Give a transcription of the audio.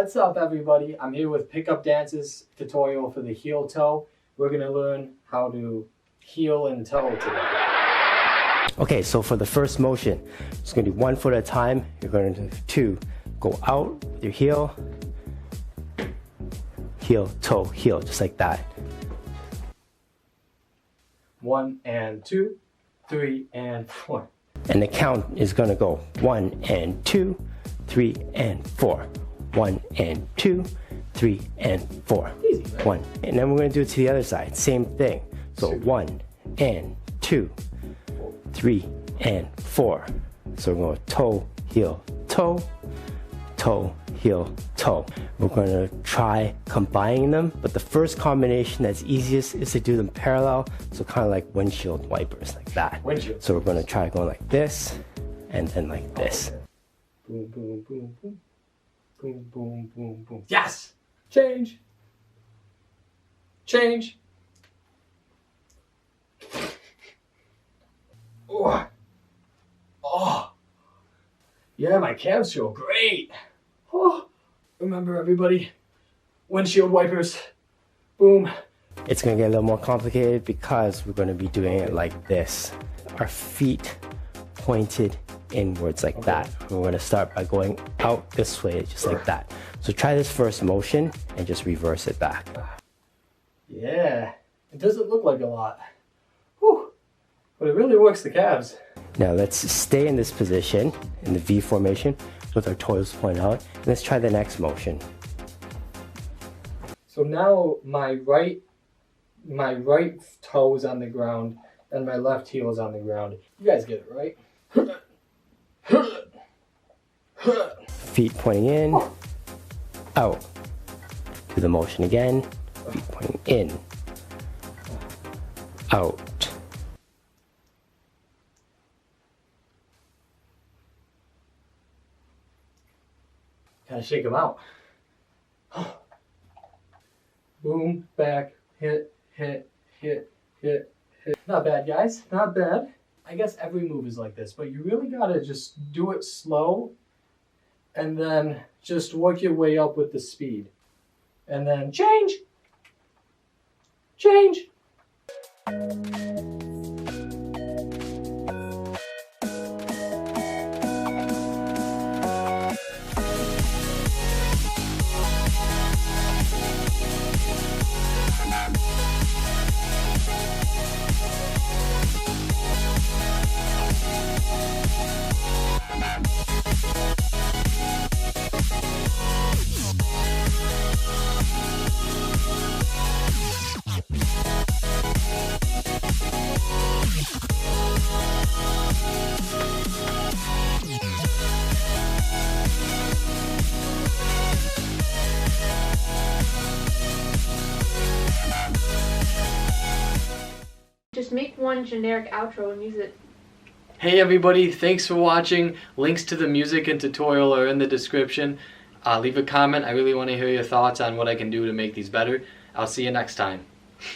What's up, everybody? I'm here with Pickupdance's tutorial for the heel toe. We're going to learn how to heel and toe today. Okay, so for the first motion, it's going to do 1 foot at a time. You're going to do 2. Go out with your heel, heel, toe, heel, just like that. 1 and 2, 3 and 4. And the count is going to go 1 and 2, 3 and 4. 1 and 2, 3 and 4. Easy, right? 1. And then we're going to do it to the other side. Same thing. So 1 and 2, 3 and 4. So we're going to toe, heel, toe, toe, heel, toe. We're going to try combining them, but the first combination that's easiest is to do them parallel, so kind of like windshield wipers, like that. Windshield. So we're going to try going like this, and then like this. Boom, boom, boom, boom. Boom, boom, boom, boom. Yes! Change. Change. Oh. Oh. Yeah, my calves feel great. Oh. Remember, everybody, windshield wipers. Boom. It's going to get a little more complicated because we're going to be doing it like this. Our feet pointed inwards like that. We're going to start by going out this way, just like that. So try this first motion and just reverse it back. Yeah, it doesn't look like a lot. Whew. But it really works the calves. Now let's stay in this position, in the V formation, with our toes pointed out. And let's try the next motion. So now my right toe is on the ground and my left heel is on the ground. You guys get it, right? Feet pointing in, out. Do the motion again. Feet pointing in, out. Gotta shake them out. Boom, back, hit, hit, hit, hit, hit. Not bad, guys. Not bad. I guess every move is like this, but you really gotta just do it slow and then just work your way up with the speed. And then change. Change. Just make one generic outro and use it. Hey everybody, thanks for watching. Links to the music and tutorial are in the description. Leave a comment. I really want to hear your thoughts on what I can do to make these better. I'll see you next time.